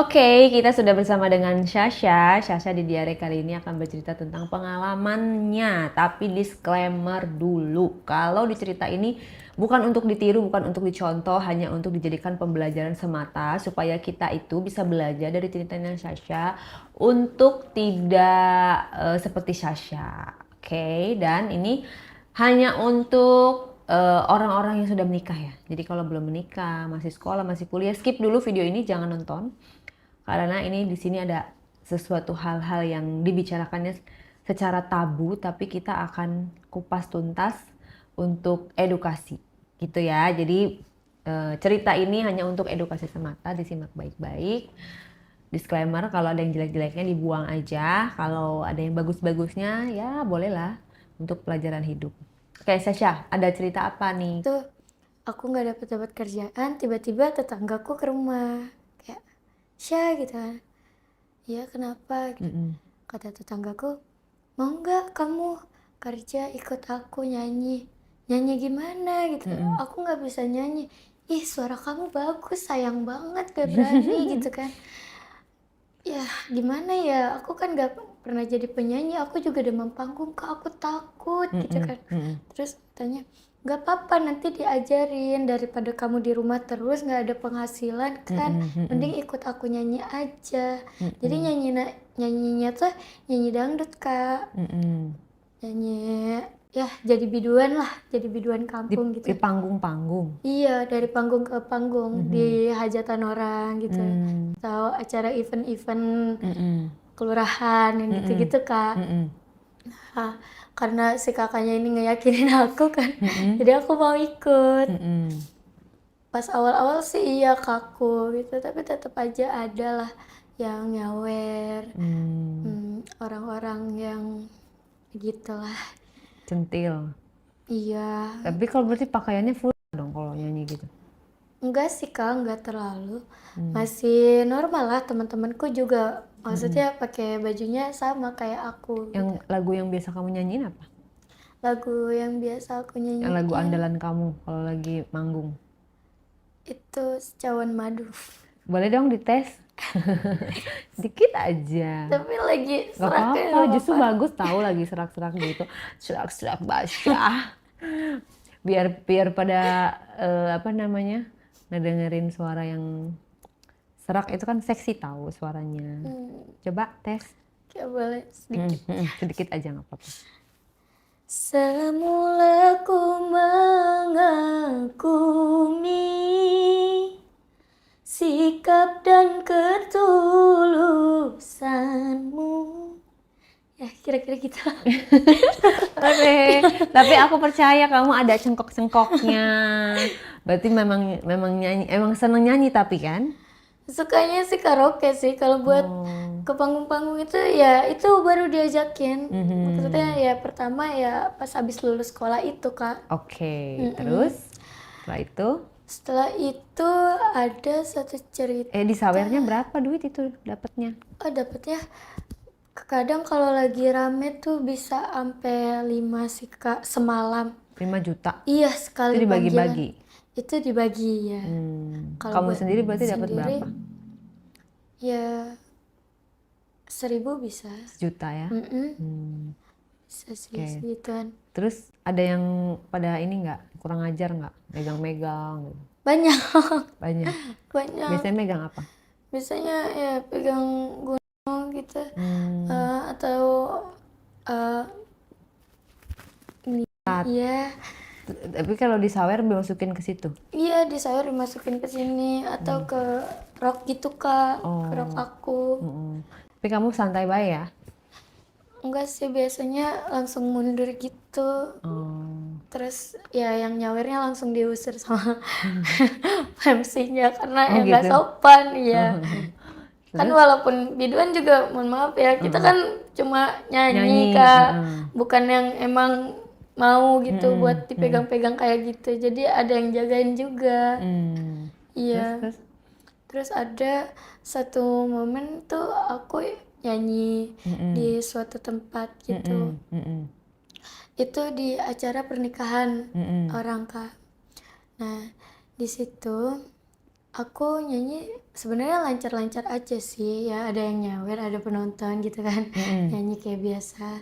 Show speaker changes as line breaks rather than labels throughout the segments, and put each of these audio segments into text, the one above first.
Oke, kita sudah bersama dengan Syasha. Syasha di diare kali ini akan bercerita tentang pengalamannya. Tapi disclaimer dulu, kalau di cerita ini bukan untuk ditiru, bukan untuk dicontoh, hanya untuk dijadikan pembelajaran semata supaya kita itu bisa belajar dari ceritanya Syasha untuk tidak seperti Syasha. Oke, dan ini hanya untuk orang-orang yang sudah menikah ya. Jadi kalau belum menikah, masih sekolah, masih kuliah, skip dulu video ini, jangan nonton. Karena ini di sini ada sesuatu hal-hal yang dibicarakannya secara tabu, tapi kita akan kupas tuntas untuk edukasi, gitu ya. Jadi cerita ini hanya untuk edukasi semata, disimak baik-baik. Disclaimer, kalau ada yang jelek-jeleknya dibuang aja, kalau ada yang bagus-bagusnya ya bolehlah untuk pelajaran hidup. Oke, Sasha, ada cerita apa nih?
Tuh aku nggak dapat kerjaan, tiba-tiba tetanggaku ke rumah kayak Syah gitu kan. Ya kenapa gitu.
Mm-mm.
Kata tetanggaku, mau nggak kamu kerja ikut aku nyanyi. Nyanyi gimana gitu,
Mm-mm.
aku nggak bisa nyanyi. Ih, suara kamu bagus, sayang banget gak berani gitu kan. Ya gimana ya, aku kan gak pernah jadi penyanyi, aku juga demam panggung kak, aku takut gitu
Mm-mm.
kan.
Mm-mm.
Terus tanya, gak apa-apa nanti diajarin, daripada kamu di rumah terus gak ada penghasilan kan,
Mm-mm. Mm-mm.
mending ikut aku nyanyi aja. Jadi
Mm-mm.
nyanyinya tuh nyanyi dangdut kak,
Mm-mm.
nyanyi ya jadi biduan lah, jadi biduan
Di,
kampung gitu.
di panggung-panggung.
Iya, dari panggung ke panggung, di
Mhm.
hajatan orang gitu.
Mm.
Atau acara event-event
Mm-mm.
kelurahan yang
Mm-mm.
gitu-gitu kak.
Mm-mm.
Nah, karena si kakaknya ini ngeyakinin aku kan,
Mm-mm.
jadi aku mau ikut.
Mm-mm.
Pas awal-awal sih iya kaku gitu, tapi tetap aja ada lah yang nyawer,
Mm.
orang-orang yang gitulah.
Centil.
Iya,
Tapi kalau berarti pakaiannya full dong kalau nyanyi gitu.
enggak sih kak, enggak terlalu.
Mm.
Masih normal lah, teman-temanku juga
Mm-mm.
maksudnya pakai bajunya sama kayak aku
Yang
gitu.
lagu yang biasa kamu nyanyiin apa?
Lagu yang biasa aku
Yang lagu
nyanyiin
andalan kamu kalau lagi manggung.
itu Cawan Madu.
Boleh dong dites? Dikit aja.
Tapi lagi
Gak
seraknya
apa-apa,
nggak
justru
apa-apa.
bagus tahu lagi serak-serak gitu. Serak-serak basah. Biar biar pada apa namanya? Ngedengerin suara yang serak itu kan seksi tahu suaranya. Coba tes.
Kayak boleh sedikit.
Sedikit aja nggak apa-apa.
Semula ku mengagumi sikap dan ketulusanmu. Ya kira-kira gitu.
Oke, tapi aku percaya kamu ada cengkok-cengkoknya. Berarti memang memang nyanyi, emang seneng nyanyi tapi kan?
Sukanya sih karaoke sih. Kalau buat
Oh.
ke panggung-panggung itu ya itu baru diajakin. Maksudnya
Mhm.
ya pertama ya pas habis lulus sekolah itu kak.
Oke, terus setelah itu
Setelah itu ada satu
di
cerita.
sawernya berapa duit itu dapatnya?
Oh dapetnya kadang kalau lagi rame tuh bisa sampai 5 sih kak semalam.
5 juta.
Iya
Itu
sekali panggilan.
dibagi-bagi.
Itu dibagi ya. Kalau
Kamu
buat
sendiri berarti dapat
sendiri
berapa?
ya 1.000 bisa.
1 juta ya.
Bisa sih
Oke.
segituan.
Terus ada yang pada ini nggak kurang ajar nggak? Megang-megang gitu.
Banyak.
Banyak.
Banyak.
Biasanya megang apa?
Biasanya ya pegang gunung gitu. Atau ini. Iya.
Tapi kalau di sawer dimasukin ke situ.
Iya, di sayur dimasukin ke sini atau ke rok gitu kak, ke rok aku.
Tapi kamu santai baik ya?
Enggak sih, biasanya langsung mundur gitu. Terus ya yang nyawernya langsung diusir sama MC-nya karena
Oh
ya nggak
gitu.
sopan ya. Kan
Terus
walaupun biduan juga mohon maaf ya, kita kan cuma nyanyi
nyanyi.
kak, bukan yang emang mau gitu buat dipegang-pegang kayak gitu. Jadi ada yang jagain juga.
Terus
Iya.
terus.
Terus ada satu momen tuh aku nyanyi di suatu tempat gitu. Itu di acara pernikahan orang kak. Nah di situ Aku nyanyi sebenarnya lancar-lancar aja sih ya, ada yang nyawer, ada penonton gitu kan, nyanyi kayak biasa.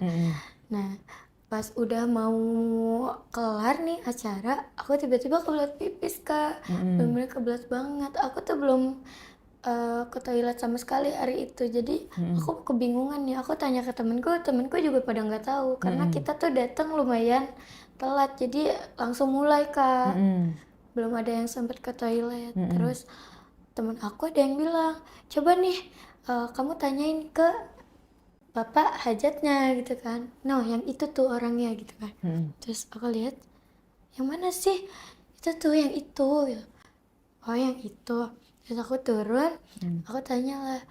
Nah, pas udah mau kelar nih acara, aku tiba-tiba kebelet pipis Kak, bener-bener kebelet banget. Aku tuh belum ke toilet sama sekali hari itu, jadi aku kebingungan nih. Aku tanya ke temenku juga pada nggak tahu karena kita tuh datang lumayan telat, jadi langsung mulai Kak. Belum ada yang sempat ke toilet. Terus temen aku ada yang bilang, coba nih kamu tanyain ke bapak hajatnya gitu kan. No, yang itu tuh orangnya gitu kan. Terus aku lihat, yang mana sih? Itu tuh yang itu. Gitu. Oh yang itu. Terus aku turun, aku tanya lah,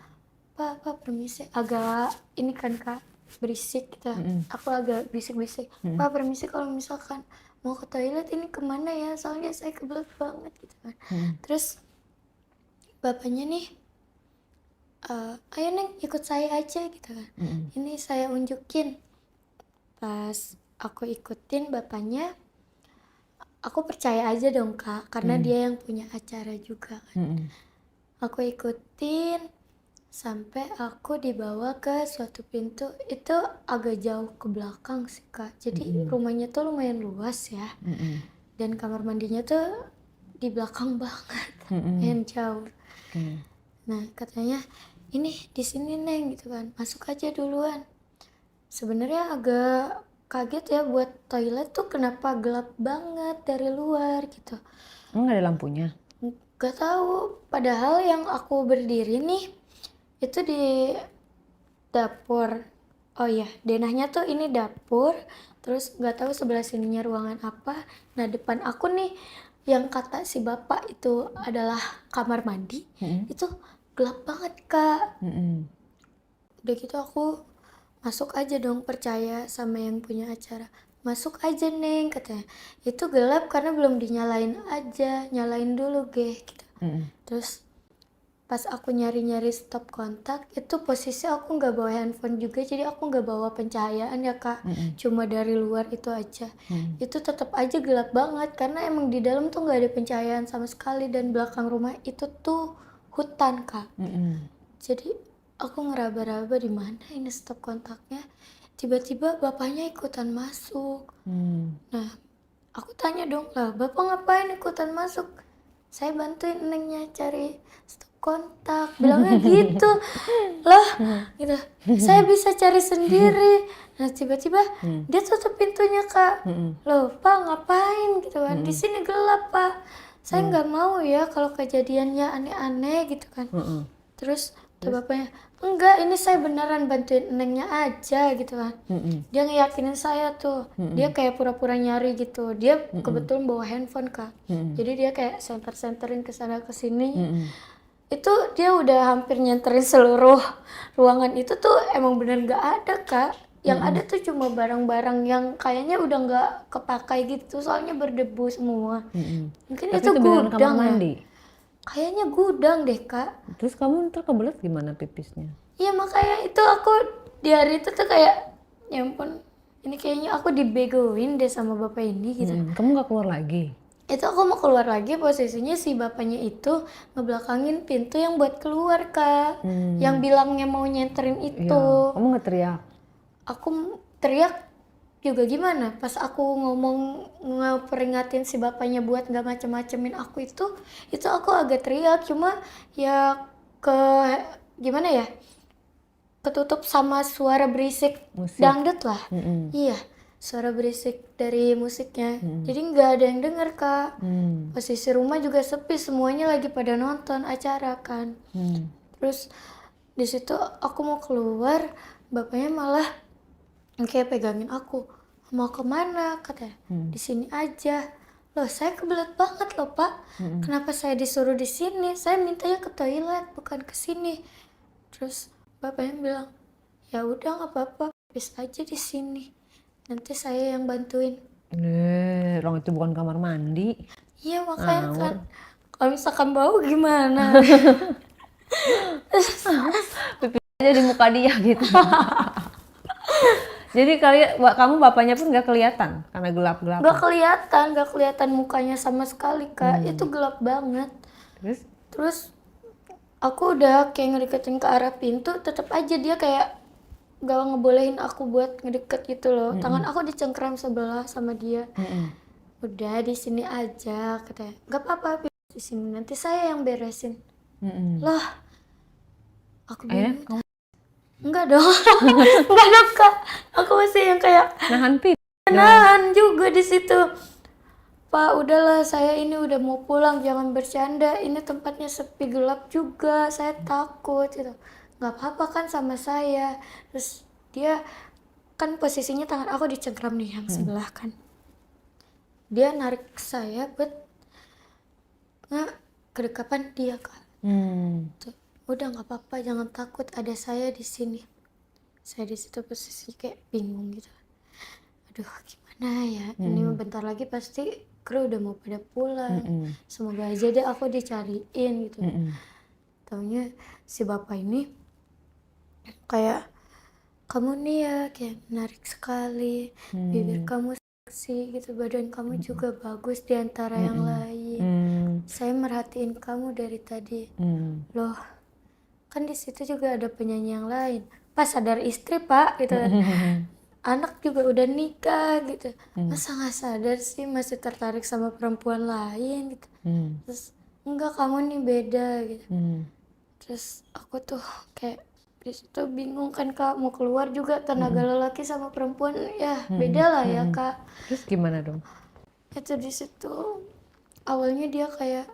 Pak permisi. Agak ini kan Kak, berisik gitu. Aku agak bisik-bisik. Pak permisi, kalau misalkan mau ke toilet ini kemana ya? Soalnya saya kebelet banget gitu kan. Terus bapaknya nih, ayo Neng ikut saya aja gitu kan. Ini saya unjukin. Pas aku ikutin bapaknya, aku percaya aja dong Kak, karena dia yang punya acara juga kan. Aku ikutin sampai aku dibawa ke suatu pintu, itu agak jauh ke belakang sih Kak. Jadi rumahnya tuh lumayan luas ya. Dan kamar mandinya tuh di belakang banget, lumayan jauh. Nah katanya ini di sini Neng gitu kan, masuk aja duluan. Sebenarnya agak kaget ya, buat toilet tuh kenapa gelap banget dari luar gitu.
Emang nggak ada lampunya?
Gak tahu, padahal yang aku berdiri nih itu di dapur. Oh iya, denahnya tuh ini dapur, terus gak tahu sebelah sininya ruangan apa. Nah depan aku nih, yang kata si bapak itu adalah kamar mandi, itu gelap banget Kak. Udah gitu aku masuk aja dong, percaya sama yang punya acara. Masuk aja Neng katanya. Itu gelap karena belum dinyalain aja, nyalain dulu gitu. Terus pas aku nyari-nyari stop kontak, itu posisi aku nggak bawa handphone juga, jadi aku nggak bawa pencahayaan ya Kak. Cuma dari luar itu aja. Itu tetap aja gelap banget karena emang di dalam tuh nggak ada pencahayaan sama sekali, dan belakang rumah itu tuh hutan Kak. Jadi aku ngeraba-raba di mana ini stop kontaknya. Tiba-tiba bapaknya ikutan masuk. Nah, aku tanya dong, lah bapak ngapain ikutan masuk? Saya bantuin Nengnya cari stop kontak, bilangnya gitu. Lah, gitu. Saya bisa cari sendiri. Nah, tiba-tiba dia tutup pintunya Kak. Loh, Pak ngapain gitu kan? Di sini gelap Pak. Saya nggak mau ya kalau kejadiannya aneh-aneh gitu kan. Terus bapaknya, enggak, ini saya beneran bantuin Nengnya aja gitu kan. Dia ngeyakinin saya tuh. Dia kayak pura-pura nyari gitu. Dia kebetulan bawa handphone Kak. Jadi dia kayak senter-senterin ke sana ke sini. Itu dia udah hampir nyenterin seluruh ruangan itu tuh, emang bener gak ada Kak. Yang ada tuh cuma barang-barang yang kayaknya udah gak kepakai gitu, soalnya berdebu semua. Mungkin
Tapi
itu
itu beneran kamar
gudang ya.
mandi.
Kayaknya gudang deh Kak.
Terus kamu ntar kebelet gimana pipisnya?
Iya makanya itu aku di hari itu tuh kayak, ya ampun, ini kayaknya aku dibegoin deh sama bapak ini gitu.
Kamu nggak keluar lagi?
Itu aku mau keluar lagi, posisinya si bapaknya itu ngebelakangin pintu yang buat keluar Kak. Yang bilangnya mau nyenterin itu.
Iya. Kamu nggak teriak?
Aku teriak juga gimana? Pas aku ngomong ngeperingatin si bapaknya buat nggak macem-macemin aku itu aku agak teriak, cuma ya gimana ya? Ketutup sama suara berisik
Musik.
dangdut lah. Iya, suara berisik dari musiknya. Jadi nggak ada yang denger Kak. Posisi rumah juga sepi, semuanya lagi pada nonton acara kan. Terus di situ aku mau keluar, bapaknya malah kayak pegangin aku. Mau kemana katanya? Di sini aja. Loh, saya kebelet banget loh Pak. Kenapa saya disuruh di sini? Saya mintanya ke toilet, bukan ke sini. Terus bapaknya bilang, ya udah nggak apa-apa, pipis aja di sini. Nanti saya yang bantuin.
Orang itu bukan kamar mandi.
Iya makanya kan, kalau misalkan bau gimana?
Pipis aja di muka dia gitu. Jadi kamu bapaknya pun nggak kelihatan karena gelap-gelap.
Gak kelihatan mukanya sama sekali Kak. Itu gelap banget.
Terus?
Terus aku udah kayak ngedeketin ke arah pintu, tetap aja dia kayak gak ngebolehin aku buat ngedeket gitu loh. Tangan aku dicengkram sebelah sama dia. Udah di sini aja katanya. Gak apa-apa di sini, nanti saya yang beresin. Loh, aku
Akhirnya
bingung.
kamu
Enggak dong. Enggak dong, Kak. Aku masih yang kayak
nahan pintu.
nahan juga di situ. Pak, udahlah, saya ini udah mau pulang, jangan bercanda. Ini tempatnya sepi, gelap juga, saya takut gitu. Nggak apa-apa kan sama saya. Terus dia kan posisinya tangan aku dicengkram nih yang sebelah kan. Dia narik saya buat kedekapan dia, Kak. Tuh, udah nggak apa-apa, jangan takut, ada saya di sini. Saya di situ posisi kayak bingung gitu. Aduh, gimana ya? Ini bentar lagi pasti kru udah mau pada pulang. Semoga aja deh aku dicariin gitu. Taunya si bapak ini kayak, kamu nih ya kayak menarik sekali, bibir kamu seksi gitu, badan kamu juga bagus di antara yang lain. Saya merhatiin kamu dari tadi. Loh, kan di situ juga ada penyanyi yang lain. Pas sadar istri, Pak, gitu. Anak juga udah nikah gitu. Masa nggak sadar sih masih tertarik sama perempuan lain gitu. Terus enggak, kamu nih beda gitu. Terus aku tuh kayak di situ bingung kan, Kak, mau keluar juga tenaga lelaki sama perempuan ya beda lah ya, Kak.
Terus gimana dong?
Itu di situ awalnya dia kayak,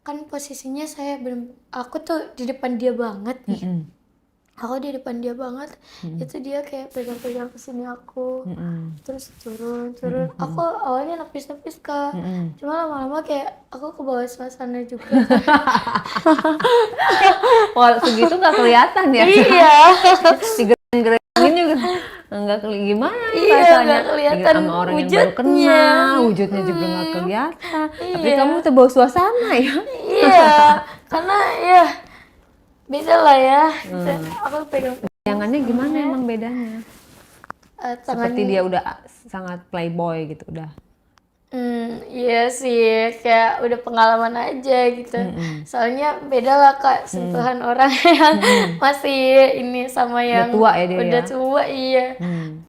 kan posisinya saya aku tuh di depan dia banget nih. Aku di depan dia banget, itu dia kayak pegang-pegang kesini aku, terus turun. Aku awalnya nepis-nepis, Kak, cuma lama-lama kayak aku ke bawah suasana juga.
Wah, segitu nggak kelihatan ya?
Iya,
Digerengin juga nggak kelihatan gimana
iya
rasanya.
nggak kelihatan
Sama orang yang baru
wujudnya.
kenal, wujudnya juga nggak kelihatan. Tapi
Iya.
kamu terbawa suasana ya?
Iya, karena ya beda lah ya. Aku pegang
Bayangannya gimana emang bedanya?
tangan.
Seperti dia udah sangat playboy gitu, udah.
Iya sih, kayak udah pengalaman aja gitu. Soalnya beda lah, Kak, sentuhan orang yang masih ini sama yang
tua ya dia
udah
ya?
tua, iya.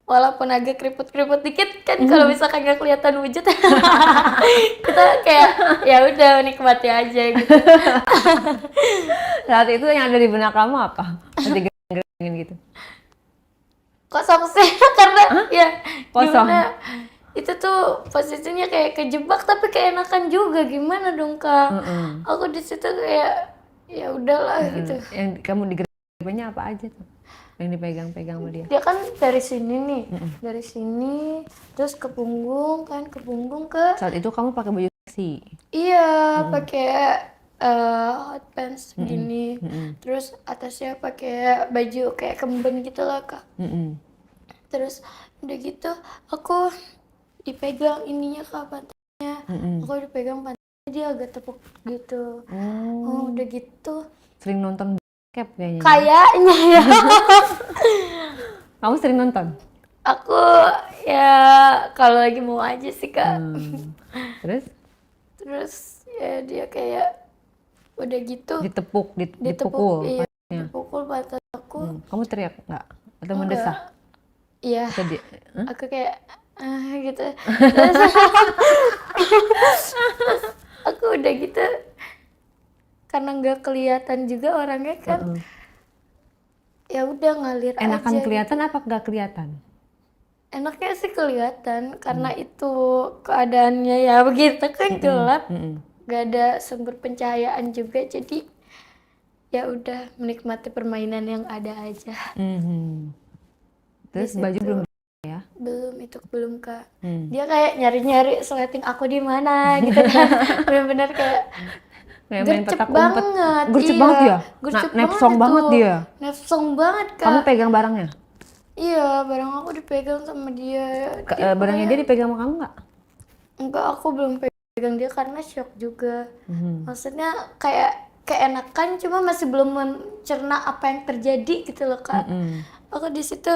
Walaupun agak keriput-keriput dikit kan, kalau misalkan nggak kelihatan wujud, kita kayak ya udah nikmati aja gitu.
Saat itu yang ada di benak kamu apa? Digerengin gitu.
Kosong sih, karena ya
Kosong.
gimana, itu tuh posisinya kayak kejebak tapi keenakan juga, gimana dong, Kak. Aku di situ kayak ya udahlah gitu.
Yang kamu digerengin apa aja tuh? Yang dipegang-pegang sama dia?
Dia kan dari sini nih, dari sini terus ke punggung kan, ke punggung ke
Saat itu kamu pakai baju seksi.
iya, pakai hot pants gini, terus atasnya pakai baju kayak kemben gitu lah, Kak. Terus udah gitu aku dipegang ininya, Kak, pantatnya. Aku dipegang pantatnya, dia agak tepuk gitu. Oh, udah gitu
Sering nonton bokep kayaknya.
kayaknya ya.
Kamu sering nonton?
Aku ya kalau lagi mau aja sih, Kak.
Terus
Terus ya dia kayak udah gitu
ditepuk,
ditepuk,
dipukul.
iya,
pantatnya.
dipukul pantat aku.
Kamu teriak nggak? Atau
Enggak.
mendesah?
Iya,
Atau
aku kayak gitu. Terus aku udah gitu karena nggak kelihatan juga orangnya kan. Ya udah ngalir
Enakan
aja.
kelihatan apa nggak kelihatan?
Enaknya sih kelihatan karena itu keadaannya ya begitu kan, gelap. Gak ada sumber pencahayaan juga, jadi ya udah menikmati permainan yang ada aja.
Terus
Di
baju
situ.
belum ya?
Belum, itu belum, Kak. Dia kayak nyari-nyari sleting aku di mana gitu kan. Bener-bener kayak
Kayak main
gercep
petak umpet.
banget.
Gercep
iya.
banget ya?
Gercep
Nepsong
banget
banget
itu.
dia.
Nepsong banget, Kak.
Kamu pegang barangnya?
Iya, barang aku dipegang sama dia. Dia
Barangnya dia dipegang sama kamu nggak?
enggak, aku belum pegang dia karena shock juga. Maksudnya kayak keenakan, cuma masih belum mencerna apa yang terjadi gitu loh, Kak. Aku di situ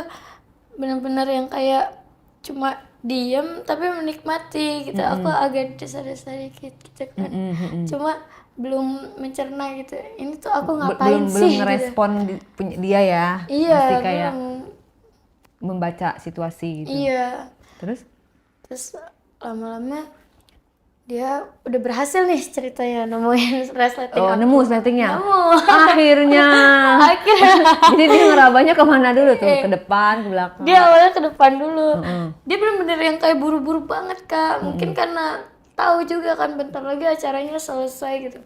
benar-benar yang kayak cuma diem tapi menikmati gitu. Aku agak desa-desa dikit gitu kan. Cuma belum mencerna gitu. Ini tuh aku
Belum
ngapain
belum
sih gitu.
ngerespon dia ya.
Iya,
Masih kayak
belum.
membaca situasi gitu.
Iya.
Terus
Terus lama-lama dia udah berhasil nih ceritanya nemuin resleting aku.
nemu settingnya.
Nemu.
Akhirnya.
Akhirnya
Jadi dia ngerabanya kemana dulu tuh? Ke depan, ke belakang.
dia awalnya ke depan dulu.
Heeh.
Dia bener-bener yang kayak buru-buru banget Kak. Mungkin karena tahu juga kan bentar lagi acaranya selesai gitu.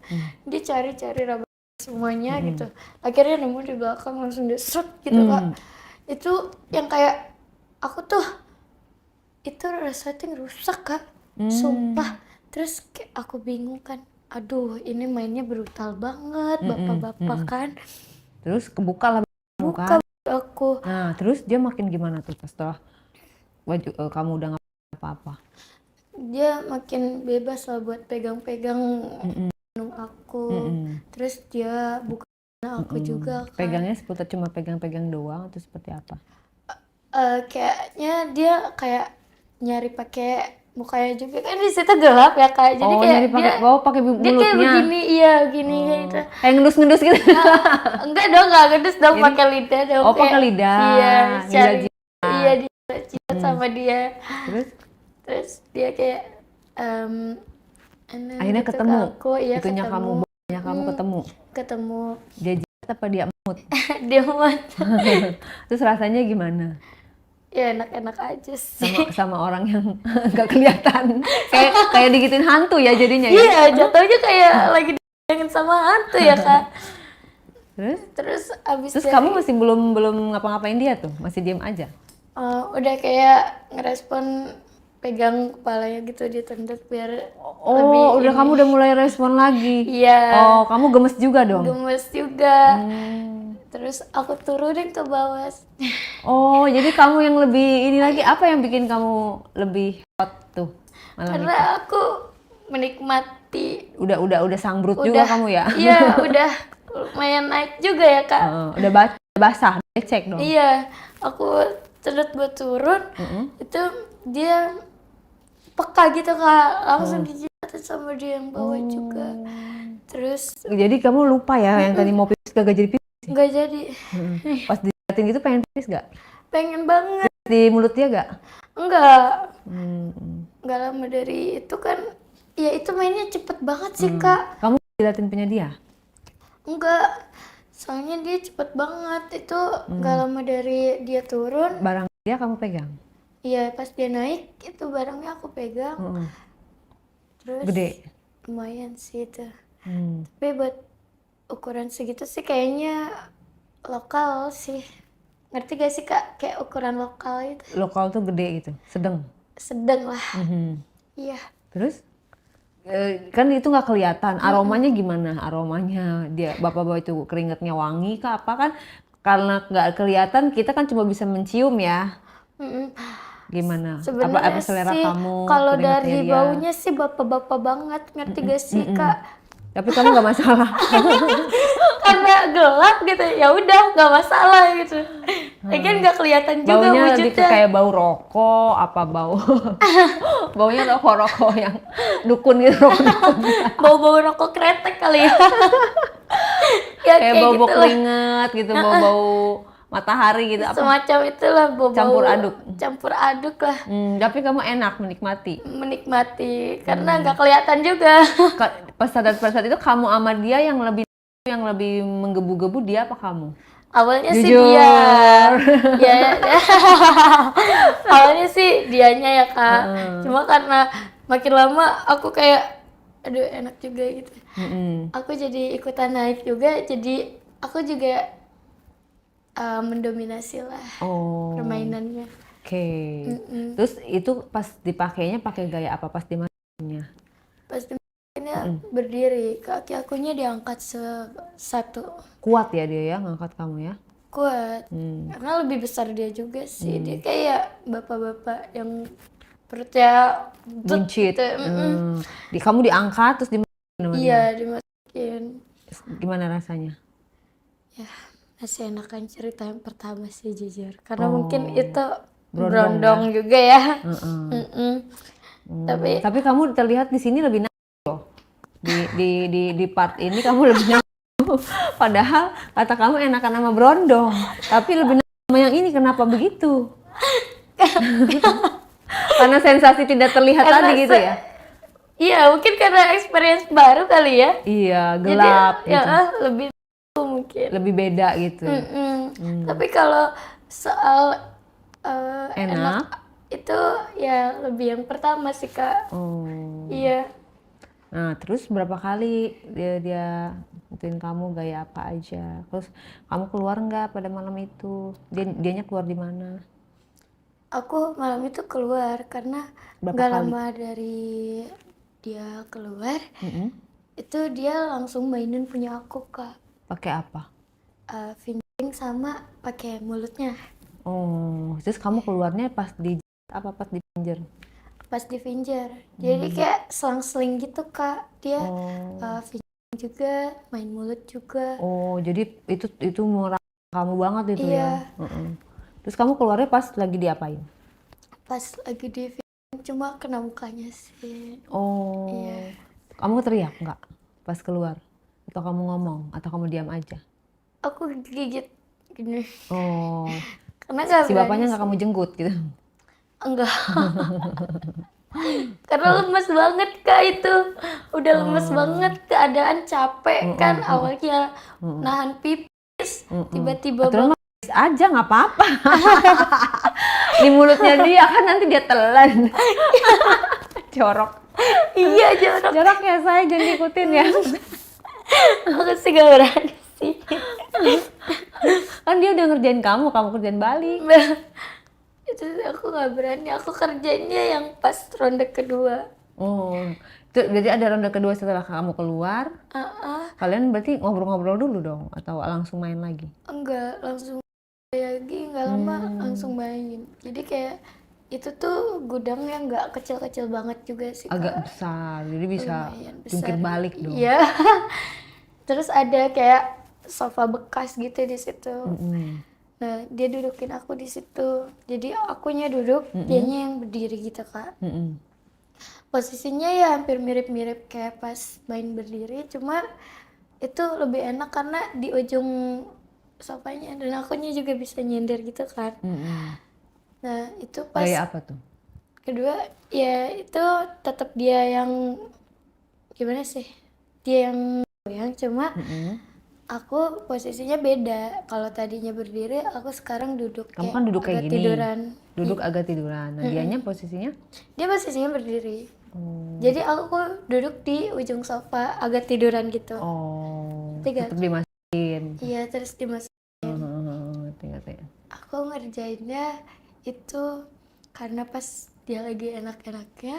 Dia cari-cari raba semuanya gitu. Akhirnya nemu di belakang langsung dia seret gitu Kak. Itu yang kayak aku tuh itu resleting rusak Kak. Sumpah. Terus kayak aku bingung kan. Aduh, ini mainnya brutal banget bapak-bapak kan.
Terus kebuka lah
Buka
kan.
aku.
Nah, terus dia makin gimana tuh setelah kamu udah nggak apa-apa?
Dia makin bebas lah buat pegang-pegang aku. Terus dia buka aku juga kan.
Pegangnya seputar cuma pegang-pegang doang atau seperti apa?
Kayaknya dia kayak nyari pakai mukanya juga kan di situ gelap ya Kak. Jadi kayak
nyari pakai pakai
dia kayak
mulutnya.
begini, iya begini kayak gitu.
Kayak ngendus-ngendus gitu.
Enggak dong, enggak gendus dong, pakai lidah dong.
Oh, pakai
kayak-
lidah.
Iya,
Lidah
cari.
jidat.
Iya, dia sama dia.
Terus
Dia kayak
akhirnya
gitu ke
ketemu.
aku, iya
Itunya
ketemu.
kamu, baunya kamu ketemu.
Ketemu.
Dia jidat apa dia emut?
Dia muat.
Terus rasanya gimana?
Ya enak-enak aja sih.
Sama orang yang nggak kelihatan. kayak digituin hantu ya jadinya ya.
Iya, jatuhnya kayak lagi digantungin sama hantu ya Kak. Terus abis
Terus
dari-
kamu masih belum ngapa-ngapain dia tuh? Masih diem aja?
udah kayak ngerespon pegang kepalanya gitu ditenduk biar
Oh, udah kamu udah mulai respon lagi.
iya
Oh, kamu gemes juga dong?
gemes juga. Terus aku turunin ke bawah.
Oh, jadi kamu yang lebih ini lagi, apa yang bikin kamu lebih hot tuh malam itu?
Karena aku menikmati.
Udah sangbrut juga kamu ya?
Iya, udah lumayan naik juga ya Kak.
Udah basah, becek dong.
Iya, aku cedot buat turun. Itu dia peka gitu Kak, langsung dijilatin sama dia yang bawah juga. Terus
Jadi kamu lupa ya yang tadi mau pipis gak jadi pipis?
nggak jadi.
Pas diliatin gitu pengen pipis gak?
Pengen banget.
Di mulut dia gak?
Enggak. Enggak lama dari itu kan. Ya itu mainnya cepet banget sih Kak.
Kamu diliatin punya dia?
Enggak. Soalnya dia cepet banget. Itu enggak lama dari dia turun.
Barang dia kamu pegang?
Iya pas dia naik itu barangnya aku pegang. Terus
Gede?
lumayan sih itu. Tapi buat ukuran segitu sih kayaknya lokal sih. Ngerti gak sih Kak? Kayak ukuran lokal itu.
Lokal tuh gede gitu, sedang?
Sedang lah. Iya.
Terus? Kan itu nggak kelihatan, aromanya gimana? Aromanya dia bapak-bapak itu keringetnya wangi kah apa kan? Karena nggak kelihatan kita kan cuma bisa mencium ya. Gimana?
Sebenarnya
apa selera
sih
kamu?
kalau
keringetnya
dari
dia?
baunya sih bapak-bapak banget, ngerti gak sih Kak?
Tapi kamu nggak masalah.
Karena gelap gitu, ya udah nggak masalah gitu. Lagian nggak kelihatan juga
Baunya lebih ke
wujudnya.
kayak bau rokok, apa bau? Baunya rokok-rokok yang dukun gitu, rokok-dukun.
Bau-bau rokok kretek kali ya. Ya
Kayak bau-bau
gitulah.
keringet gitu, bau-bau matahari gitu apa?
Semacam itulah bau-bau
Campur aduk.
Campur aduk lah.
Tapi kamu enak menikmati.
Menikmati karena nggak kelihatan juga.
Pas saat itu kamu sama dia yang lebih menggebu-gebu dia apa kamu?
Awalnya sih
Jujur.
dia. Ya. Awalnya sih dianya ya Kak. Cuma karena makin lama aku kayak aduh enak juga gitu. Aku jadi ikutan naik juga, jadi aku juga mendominasi lah permainannya.
Oke. Terus itu pas dipakainya pakai gaya apa pas dimasukinnya?
Pas dimasukinnya berdiri, kaki akunya diangkat satu.
Kuat ya dia ya ngangkat kamu ya?
Kuat. Karena lebih besar dia juga sih. Dia kayak bapak-bapak yang perutnya
Buncit.
gitu.
Kamu diangkat terus dimasukin sama dia?
Iya, dimasukin.
Gimana rasanya?
Ya, masih enakan cerita yang pertama sih jujur. Karena mungkin itu
Berondong
berondong juga ya.
Tapi kamu terlihat di sini lebih naik loh. di part ini kamu lebih nyaman. Padahal kata kamu enakan sama Brondong, tapi lebih nyaman sama yang ini. Kenapa begitu? Karena sensasi tidak terlihat
Karena
tadi gitu ya?
Iya, mungkin karena experience baru kali ya.
Iya,
Jadi
gelap
ya
gitu.
lebih mungkin.
Lebih beda gitu.
Tapi kalau soal
Enak.
itu ya lebih yang pertama sih Kak.
Oh.
Iya.
Nah, terus berapa kali dia ikutin kamu gaya apa aja? Terus kamu keluar nggak pada malam itu? Dianya keluar di mana?
Aku malam itu keluar karena
Berapa
nggak
kali?
lama dari dia keluar,
Mm-mm.
itu dia langsung mainin punya aku Kak.
Pakai apa?
Fingering sama pakai mulutnya.
Oh, terus kamu keluarnya pas di apa pas di pinggir?
Pas di finger. Jadi kayak selang-seling gitu Kak. Dia
Oh.
fingering juga, main mulut juga.
Oh, jadi itu murah kamu banget itu
Iya.
ya. Heeh. Terus kamu keluarnya pas lagi diapain?
Pas lagi di fingering cuma kena mukanya sih.
Oh.
Iya.
Kamu teriak nggak pas keluar? Atau kamu ngomong? Atau kamu diam aja?
Aku gigit gini.
Oh.
Karena gak
Si
berani
bapaknya nggak
sih.
kamu jenggut gitu?
Enggak. Karena lemes banget Kak itu. Udah lemes banget, keadaan capek kan awalnya nahan pipis, tiba-tiba
Aturan mah aja nggak apa-apa. Di mulutnya dia kan nanti dia telan. Jorok.
iya jorok.
Jorok ya, saya jangan diikutin ya.
Aku sih gak berani sih.
Kan dia udah ngerjain kamu kerjain balik.
Itu aku gak berani, aku kerjanya yang pas ronde kedua.
Oh, itu berarti ada ronde kedua setelah kamu keluar. Kalian berarti ngobrol-ngobrol dulu dong atau langsung main lagi?
Enggak, langsung lagi, nggak lama langsung main. Jadi kayak itu tuh gudang yang nggak kecil-kecil banget juga sih Kak.
Agak besar, jadi bisa
Lumayan besar.
jungkir balik dong.
Iya. Terus ada kayak sofa bekas gitu di situ. Nah, dia dudukin aku di situ. Jadi akunya duduk, dianya yang berdiri gitu Kak. Posisinya ya hampir mirip-mirip kayak pas main berdiri, cuma itu lebih enak karena di ujung sofanya dan akunya juga bisa nyender gitu kan. Nah, itu pas
Gaya apa tuh?
kedua ya itu tetap dia yang gimana sih? Dia yang goyang, cuma aku posisinya beda. Kalau tadinya berdiri, aku sekarang duduk.
Kamu kan duduk kayak
agak
gini.
tiduran.
Duduk agak tiduran. Nah, dianya posisinya?
Dia posisinya berdiri. Jadi aku duduk di ujung sofa agak tiduran gitu.
Oh,
Tiga.
tetap dimasukin.
Iya, terus dimasukin.
Ngerti.
Aku ngerjainnya itu karena pas dia lagi enak-enaknya,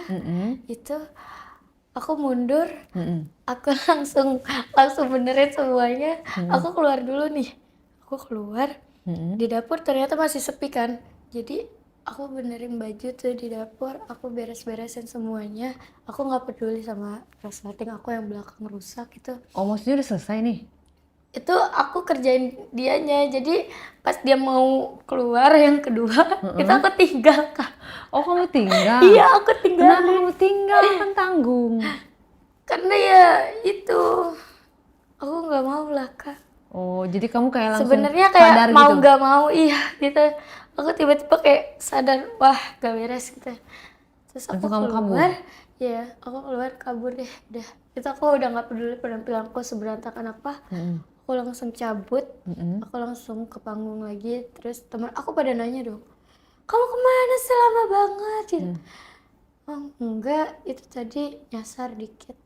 itu aku mundur, aku langsung benerin semuanya. Aku keluar dulu nih. Aku keluar, di dapur ternyata masih sepi kan. Jadi aku benerin baju tuh di dapur, aku beres-beresin semuanya. Aku nggak peduli sama resleting aku yang belakang rusak itu.
Oh, maksudnya udah selesai nih?
Itu aku kerjain dianya. Jadi pas dia mau keluar yang kedua, itu aku tinggal Kak.
Oh, kamu tinggal?
Iya, aku tinggal.
Kenapa kamu tinggal? Kan tanggung.
Karena ya itu aku nggak mau lah Kak.
Oh, jadi kamu kayak langsung
Sebenarnya
sadar
kayak mau
gitu?
nggak mau iya gitu. Aku tiba-tiba kayak sadar, wah gak beres gitu. Terus aku
Langsung kamu kabur?
keluar, ya aku keluar kabur deh. Udah, itu aku udah nggak peduli penampilanku seberantakan apa. Aku langsung cabut, aku langsung ke panggung lagi. Terus teman aku pada nanya dong, kamu kemana sih lama banget gitu. Oh enggak, itu tadi nyasar dikit.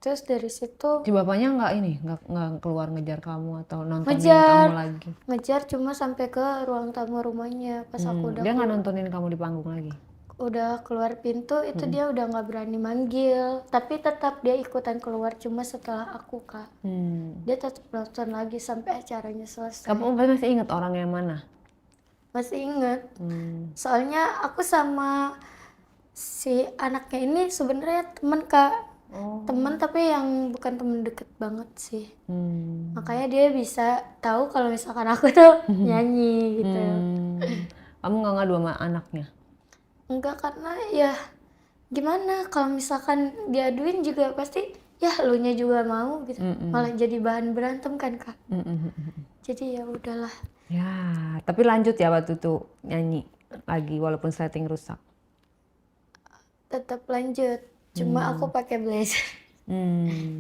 Terus dari situ
Si bapaknya nggak keluar ngejar kamu atau nontonin
ngejar,
kamu lagi?
ngejar cuma sampai ke ruang tamu rumahnya. Pas aku
Dia nggak nontonin kamu di panggung lagi?
udah keluar pintu itu dia udah nggak berani manggil, tapi tetap dia ikutan keluar cuma setelah aku Kak. Dia tetap nonton lagi sampai acaranya selesai.
Kamu masih ingat orang yang mana?
Masih inget. Soalnya aku sama si anaknya ini sebenarnya temen Kak. Temen tapi yang bukan temen deket banget sih. Makanya dia bisa tahu kalau misalkan aku tuh nyanyi gitu.
Kamu nggak ngadu sama anaknya?
Enggak, karena ya gimana kalau misalkan diaduin juga pasti ya elunya juga mau gitu. Malah jadi bahan berantem kan Kak. Jadi ya udahlah.
Ya, tapi lanjut ya waktu itu nyanyi lagi walaupun setting rusak.
Tetap lanjut. Cuma aku pakai blazer.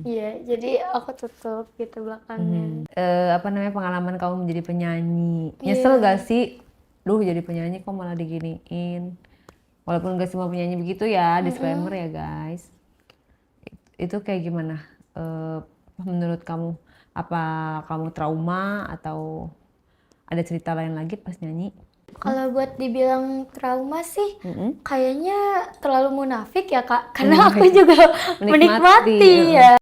Iya, jadi aku tutup gitu belakangnya.
Apa namanya, pengalaman kamu menjadi penyanyi.
Iya.
Nyesel gak sih? Duh, jadi penyanyi kok malah diginiin. Walaupun gak semua penyanyi begitu ya, disclaimer ya guys. Itu kayak gimana? Menurut kamu, apa kamu trauma atau ada cerita lain lagi pas nyanyi?
Kalau buat dibilang trauma sih, kayaknya terlalu munafik ya Kak. Karena aku juga
Menikmati,
menikmati ya.